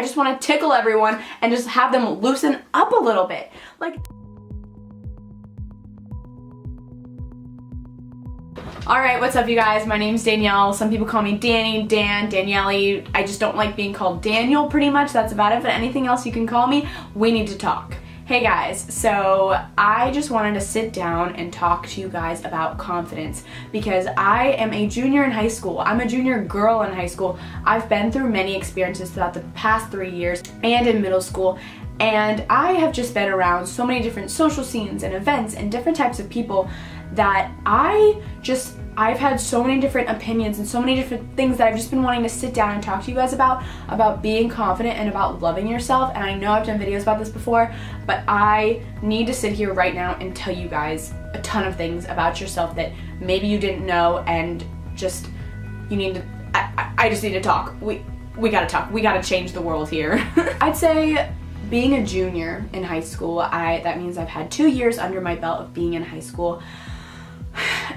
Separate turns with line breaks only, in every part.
I just want to tickle everyone and just have them loosen up a little bit. Like, alright, what's up you guys? My name's Danielle. Some people call me Danny, Dan, Danielle. I just don't like being called Daniel pretty much. That's about it. But anything else you can call me, we need to talk. Hey guys, so I just wanted to sit down and talk to you guys about confidence because I am a junior in high school. I'm a junior girl in high school. I've been through many experiences throughout the past 3 years and in middle school, and I have just been around so many different social scenes and events and different types of people that I've had so many different opinions and so many different things that I've just been wanting to sit down and talk to you guys about being confident and about loving yourself. And I know I've done videos about this before, but I need to sit here right now and tell you guys a ton of things about yourself that maybe you didn't know, and just, you need to, I just need to talk. We gotta talk. We gotta change the world here. I'd say being a junior in high school, that means I've had 2 years under my belt of being in high school.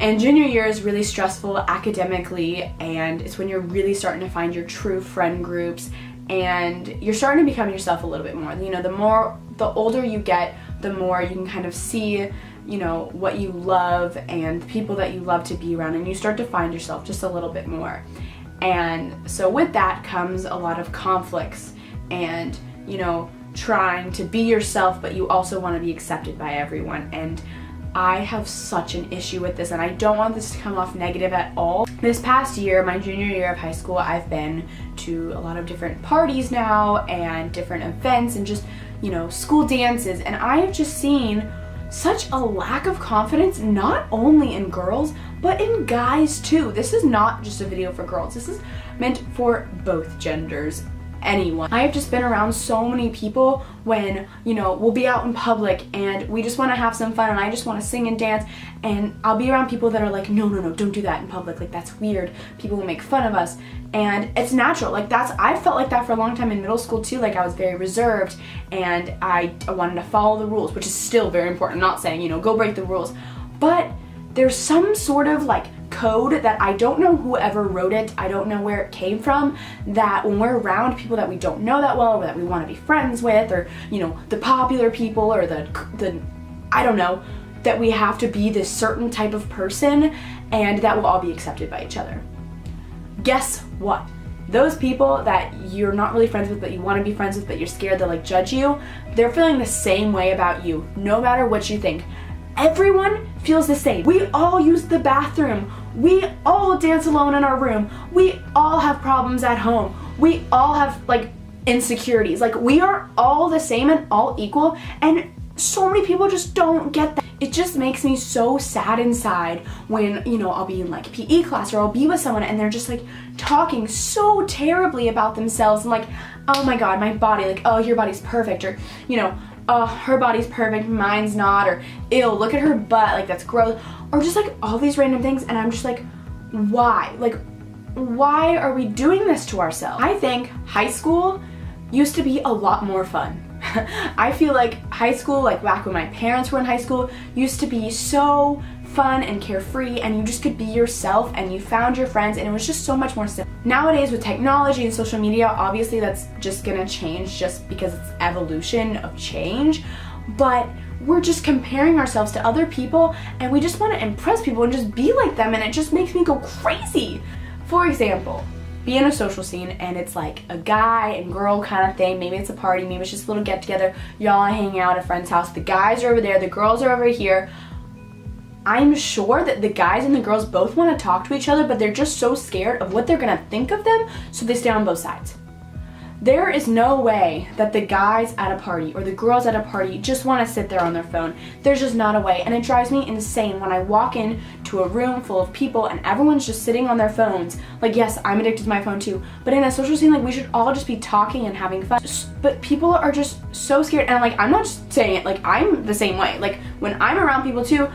And junior year is really stressful academically, and it's when you're really starting to find your true friend groups and you're starting to become yourself a little bit more. You know, the older you get, the more you can kind of see, you know, what you love and the people that you love to be around, and you start to find yourself just a little bit more. And so with that comes a lot of conflicts and, you know, trying to be yourself, but you also want to be accepted by everyone. And I have such an issue with this, and I don't want this to come off negative at all. This past year, my junior year of high school, I've been to a lot of different parties now and different events and just, you know, school dances, and I have just seen such a lack of confidence, not only in girls, but in guys too. This is not just a video for girls. This is meant for both genders. Anyone. I have just been around so many people when, you know, we'll be out in public and we just want to have some fun and I just want to sing and dance, and I'll be around people that are like, no, don't do that in public, like that's weird, people will make fun of us. And it's natural, like I felt like that for a long time in middle school too. Like I was very reserved and I wanted to follow the rules, which is still very important. I'm not saying, you know, go break the rules, but there's some sort of like code that I don't know whoever wrote it, I don't know where it came from, that when we're around people that we don't know that well or that we want to be friends with, or, you know, the popular people or the I don't know, that we have to be this certain type of person and that we'll all be accepted by each other. Guess what? Those people that you're not really friends with but you want to be friends with but you're scared they'll like judge you, they're feeling the same way about you, no matter what you think. Everyone feels the same. We all use the bathroom. We all dance alone in our room. We all have problems at home. We all have like insecurities. Like we are all the same and all equal, and so many people just don't get that. It just makes me so sad inside when, you know, I'll be in like PE class or I'll be with someone and they're just like talking so terribly about themselves. I'm like, oh my god, my body, like, oh, your body's perfect, or, you know, oh, her body's perfect, mine's not, or ew, look at her butt, like that's gross, or just like all these random things, and I'm just like, why? Like, why are we doing this to ourselves? I think high school used to be a lot more fun. I feel like high school, like back when my parents were in high school, used to be so fun and carefree, and you just could be yourself and you found your friends, and it was just so much more simple. Nowadays with technology and social media, obviously that's just gonna change just because it's evolution of change, but we're just comparing ourselves to other people and we just want to impress people and just be like them, and it just makes me go crazy. For example, be in a social scene and it's like a guy and girl kind of thing, maybe it's a party, maybe it's just a little get together, y'all are hanging out at a friend's house, the guys are over there, the girls are over here. I'm sure that the guys and the girls both want to talk to each other, but they're just so scared of what they're gonna think of them, so they stay on both sides. There is no way that the guys at a party or the girls at a party just want to sit there on their phone. There's just not a way, and it drives me insane when I walk into a room full of people and everyone's just sitting on their phones. Like, yes, I'm addicted to my phone too, but in a social scene, like, we should all just be talking and having fun. But people are just so scared, and like, I'm not just saying it, like, I'm the same way. Like, when I'm around people too,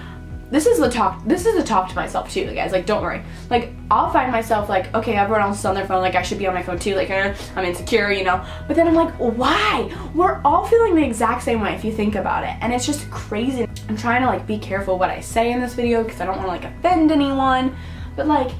this is a talk to myself too, guys, like, don't worry. Like, I'll find myself like, okay, everyone else is on their phone, like I should be on my phone too, like I'm insecure, you know, but then I'm like, why? We're all feeling the exact same way if you think about it, and it's just crazy. I'm trying to like be careful what I say in this video because I don't want to like offend anyone, but like,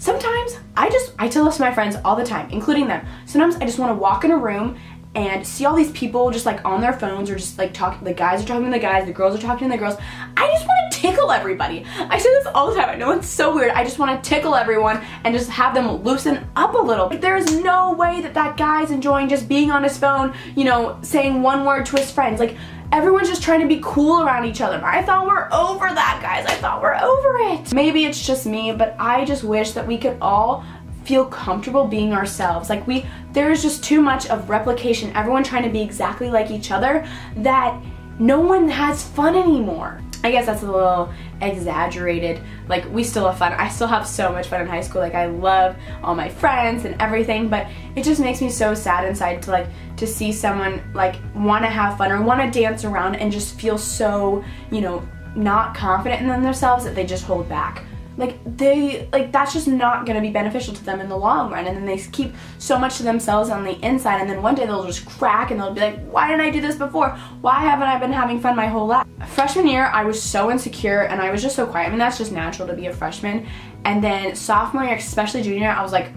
sometimes I tell this to my friends all the time, including them. Sometimes I just want to walk in a room and see all these people just like on their phones or just like talking, the guys are talking to the guys, the girls are talking to the girls. I just want to tickle everybody. I say this all the time. I know it's so weird. I just want to tickle everyone and just have them loosen up a little. Like, there is no way that guy's enjoying just being on his phone, you know, saying one word to his friends. Like, everyone's just trying to be cool around each other. I thought we're over that, guys. I thought we're over it. Maybe it's just me, but I just wish that we could all feel comfortable being ourselves. Like, there's just too much of replication, everyone trying to be exactly like each other, that no one has fun anymore. I guess that's a little exaggerated. Like, we still have fun. I still have so much fun in high school. Like, I love all my friends and everything, but it just makes me so sad inside to see someone like want to have fun or want to dance around and just feel so, you know, not confident in themselves that they just hold back. That's just not going to be beneficial to them in the long run, and then they keep so much to themselves on the inside, and then one day they'll just crack and they'll be like, why didn't I do this before? Why haven't I been having fun my whole life? Freshman year, I was so insecure and I was just so quiet. I mean, that's just natural to be a freshman. And then sophomore year, especially junior year, I was like,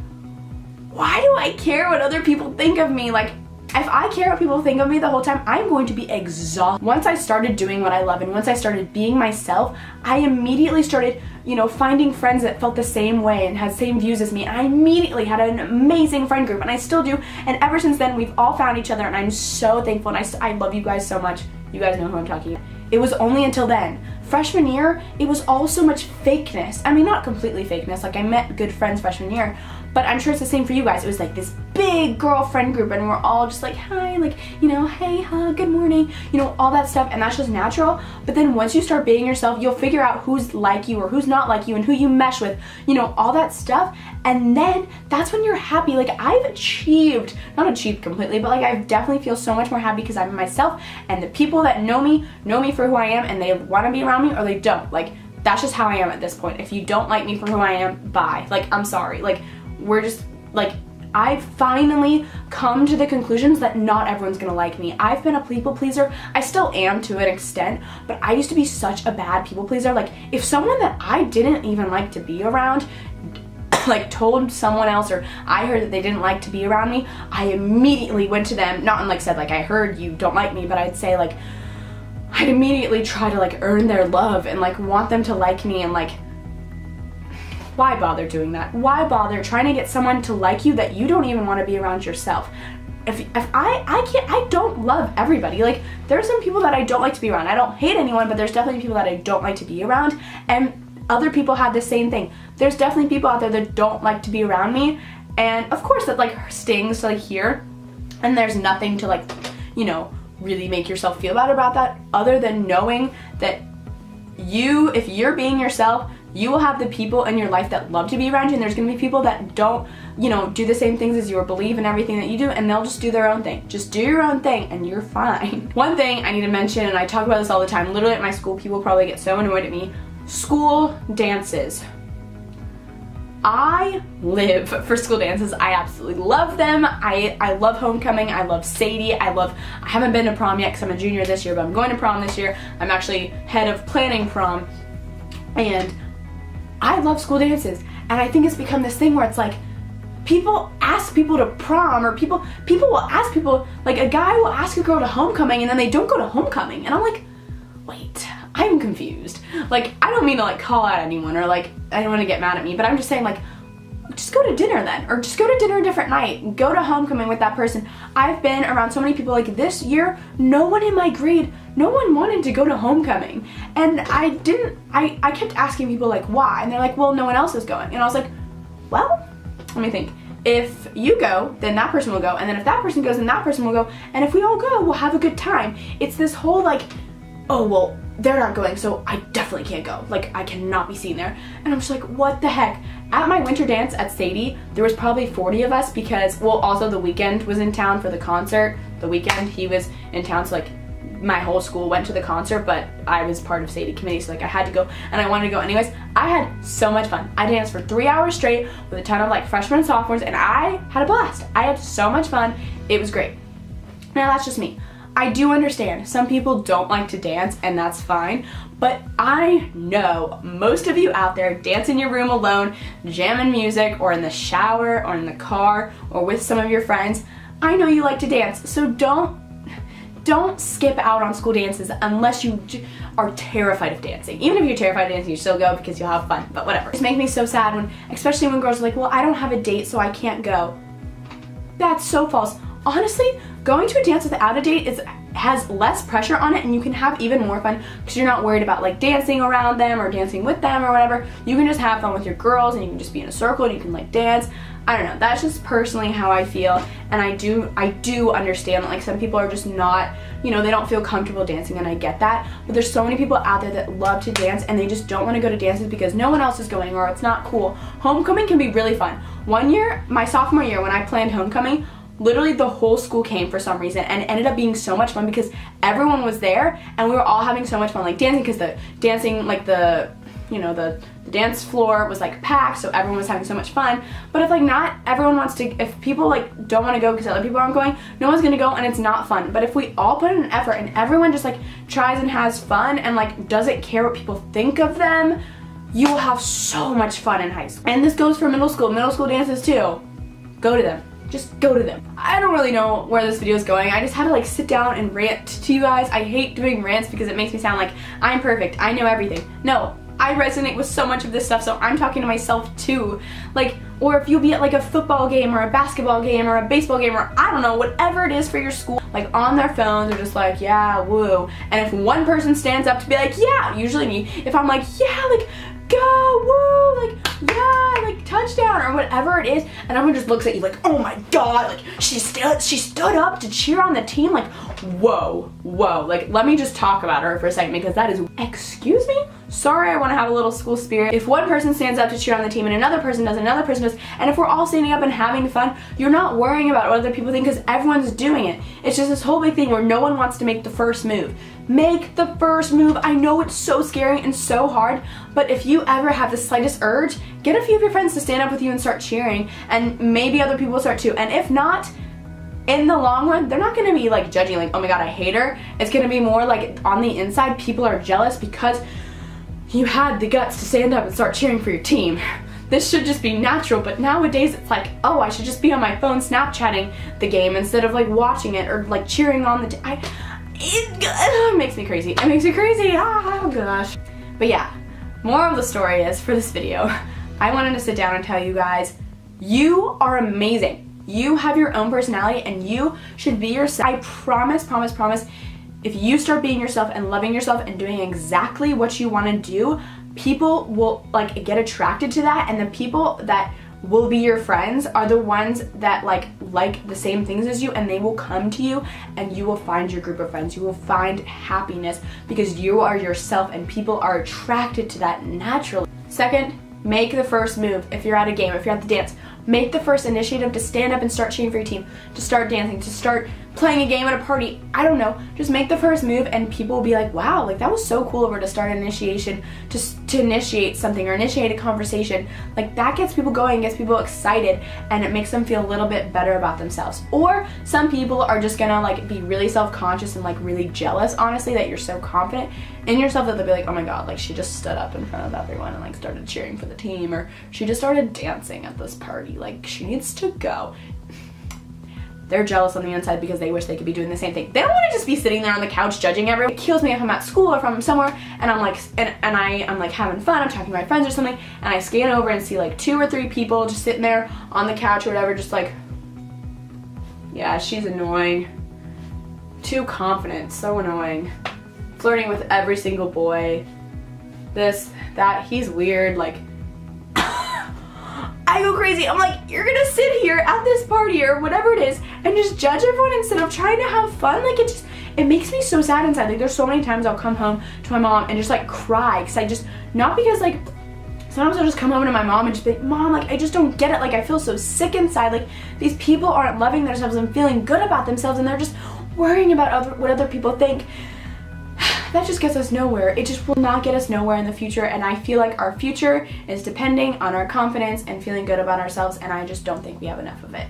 why do I care what other people think of me? Like, if I care what people think of me the whole time, I'm going to be exhausted. Once I started doing what I love and once I started being myself, I immediately started, you know, finding friends that felt the same way and had the same views as me. And I immediately had an amazing friend group, and I still do. And ever since then, we've all found each other, and I'm so thankful. And I love you guys so much. You guys know who I'm talking about. It was only until then. Freshman year, it was all so much fakeness. I mean, not completely fakeness. Like, I met good friends freshman year, but I'm sure it's the same for you guys. It was like this big girlfriend group, and we're all just like, hi, like, you know, hey, hug, good morning, you know, all that stuff, and that's just natural. But then once you start being yourself, you'll figure out who's like you or who's not like you and who you mesh with, you know, all that stuff, and then that's when you're happy. Like, I've achieved, not achieved completely, but like, I definitely feel so much more happy because I'm myself, and the people that know me for who I am, and they want to be around me or they don't. Like, that's just how I am at this point. If you don't like me for who I am, bye. Like, I'm sorry. Like, we're just, like, I've finally come to the conclusions that not everyone's gonna like me. I've been a people pleaser. I still am to an extent, but I used to be such a bad people pleaser. Like, if someone that I didn't even like to be around like told someone else, or I heard that they didn't like to be around me, I immediately went to them, not and like said like, I heard you don't like me, but I'd say like, I'd immediately try to like earn their love and like want them to like me. And like, why bother doing that? Why bother trying to get someone to like you that you don't even want to be around yourself? If I don't love everybody. Like, there's some people that I don't like to be around. I don't hate anyone, but there's definitely people that I don't like to be around, and other people have the same thing. There's definitely people out there that don't like to be around me, and of course that like stings to like hear, and there's nothing to like, you know, really make yourself feel bad about that, other than knowing that if you're being yourself, you will have the people in your life that love to be around you, and there's going to be people that don't, you know, do the same things as you or believe in everything that you do, and they'll just do their own thing. Just do your own thing and you're fine. One thing I need to mention, and I talk about this all the time, literally at my school, people probably get so annoyed at me, school dances. I live for school dances. I absolutely love them. I love homecoming. I love Sadie. I haven't been to prom yet because I'm a junior this year, but I'm going to prom this year. I'm actually head of planning prom, and I love school dances. And I think it's become this thing where it's like, people ask people to prom, or people will ask people, like a guy will ask a girl to homecoming and then they don't go to homecoming. And I'm like, wait, I'm confused. Like, I don't mean to like call out anyone or like anyone to get mad at me, but I'm just saying like, just go to dinner then, or just go to dinner a different night, go to homecoming with that person. I've been around so many people, like this year, no one in my grade, no one wanted to go to homecoming. And I kept asking people like, why? And they're like, well, no one else is going. And I was like, well, let me think. If you go, then that person will go. And then if that person goes, then that person will go. And if we all go, we'll have a good time. It's this whole like, oh, well, they're not going, so I definitely can't go. Like, I cannot be seen there. And I'm just like, what the heck? At my winter dance at Sadie, there was probably 40 of us because, well, also The Weeknd was in town for the concert. The Weeknd, he was in town, so like, my whole school went to the concert, but I was part of Sadie committee, so like I had to go, and I wanted to go anyways. I had so much fun. I danced for 3 hours straight with a ton of like freshmen and sophomores, and I had a blast. I had so much fun. It was great. Now that's just me. I do understand some people don't like to dance, and that's fine, but I know most of you out there dance in your room alone, jamming music, or in the shower, or in the car, or with some of your friends. I know you like to dance, so don't skip out on school dances unless you are terrified of dancing. Even if you're terrified of dancing, you still go because you'll have fun, but whatever. It makes me so sad when, especially when girls are like, well, I don't have a date, so I can't go. That's so false. Honestly, going to a dance without a date has less pressure on it, and you can have even more fun because you're not worried about like dancing around them or dancing with them or whatever. You can just have fun with your girls, and you can just be in a circle and you can like dance. I don't know, that's just personally how I feel, and I do understand that like some people are just not, you know, they don't feel comfortable dancing, and I get that, but there's so many people out there that love to dance and they just don't want to go to dances because no one else is going or it's not cool. Homecoming can be really fun. One year, my sophomore year, when I planned homecoming, literally the whole school came for some reason, and it ended up being so much fun because everyone was there and we were all having so much fun like dancing, because the dancing, like the dance floor was like packed, so everyone was having so much fun. But if like not everyone wants to, if people like don't want to go because other people aren't going, no one's gonna go and it's not fun. But if we all put in an effort and everyone just like tries and has fun and like doesn't care what people think of them, you will have so much fun in high school. And this goes for middle school dances too. Go to them. Just go to them. I don't really know where this video is going. I just had to like sit down and rant to you guys. I hate doing rants because it makes me sound like I'm perfect, I know everything. No, I resonate with so much of this stuff, so I'm talking to myself too. Like, or if you'll be at like a football game or a basketball game or a baseball game or I don't know, whatever it is for your school, like on their phones, they're just like, yeah, woo. And if one person stands up to be like, yeah, usually me, if I'm like, yeah, like, go, woo, like, yeah, like, touchdown, or whatever it is, and everyone just looks at you like, oh my god, like, she stood up to cheer on the team, like, whoa, like, let me just talk about her for a second, because that is, excuse me? Sorry, I want to have a little school spirit. If one person stands up to cheer on the team and another person does, and if we're all standing up and having fun, you're not worrying about what other people think because everyone's doing it. It's just this whole big thing where no one wants to make the first move. Make the first move. I know it's so scary and so hard, but if you ever have the slightest urge, get a few of your friends to stand up with you and start cheering, and maybe other people will start too. And if not, in the long run, they're not gonna be like judging like, oh my god, I hate her. It's gonna be more like on the inside, people are jealous because you had the guts to stand up and start cheering for your team. This should just be natural, but nowadays it's like, oh, I should just be on my phone Snapchatting the game instead of like watching it or like cheering on the it makes me crazy. It makes me crazy. Oh gosh. But yeah, moral of the story is, for this video, I wanted to sit down and tell you guys, you are amazing. You have your own personality and you should be yourself. I promise, if you start being yourself and loving yourself and doing exactly what you want to do, people will like get attracted to that, and the people that will be your friends are the ones that like the same things as you, and they will come to you and you will find your group of friends. You will find happiness because you are yourself and people are attracted to that naturally. Second, make the first move. If you're at a game, if you're at the dance, make the first initiative to stand up and start cheering for your team, to start dancing, to start playing a game at a party. I don't know, just make the first move and people will be like, wow, like that was so cool of her to start an initiation, to initiate something or initiate a conversation. Like that gets people going, gets people excited, and it makes them feel a little bit better about themselves. Or some people are just gonna like be really self-conscious and like really jealous, honestly, that you're so confident in yourself that they'll be like, oh my god, like she just stood up in front of everyone and like started cheering for the team, or she just started dancing at this party, like she needs to go. They're jealous on the inside because they wish they could be doing the same thing. They don't want to just be sitting there on the couch judging everyone. It kills me if I'm at school or if I'm somewhere and I'm like, I'm like having fun, I'm talking to my friends or something, and I scan over and see like 2 or 3 people just sitting there on the couch or whatever, just like, yeah, she's annoying. Too confident, so annoying. Flirting with every single boy. This, that, he's weird, like, I go crazy. I'm like, you're gonna sit here at this party or whatever it is and just judge everyone instead of trying to have fun. Like it makes me so sad inside. Like there's so many times I'll come home to my mom and just like cry because not because like, sometimes I'll just come home to my mom and just be like, Mom, like I just don't get it. Like I feel so sick inside. Like these people aren't loving themselves and feeling good about themselves, and they're just worrying about what other people think. That just gets us nowhere. It just will not get us nowhere in the future, and I feel like our future is depending on our confidence and feeling good about ourselves, and I just don't think we have enough of it.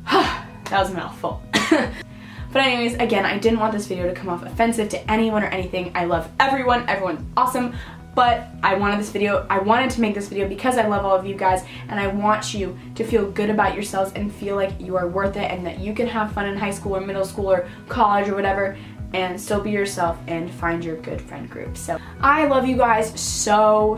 That was a mouthful. But But anyways, again, I didn't want this video to come off offensive to anyone or anything. I love everyone. Everyone's awesome. But I wanted to make this video because I love all of you guys, and I want you to feel good about yourselves and feel like you are worth it and that you can have fun in high school or middle school or college or whatever and still be yourself and find your good friend group. So I love you guys so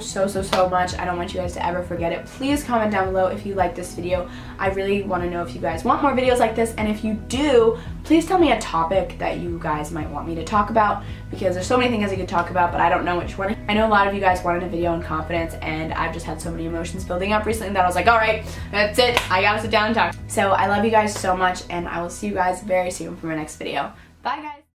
much. I don't want you guys to ever forget it. Please comment down below if you like this video. I really want to know if you guys want more videos like this, and if you do, please tell me a topic that you guys might want me to talk about, because there's so many things I could talk about, but I don't know which one. I know a lot of you guys wanted a video on confidence, and I've just had so many emotions building up recently that I was like, alright, that's it, I gotta sit down and talk. So I love you guys so much, and I will see you guys very soon for my next video. Bye guys!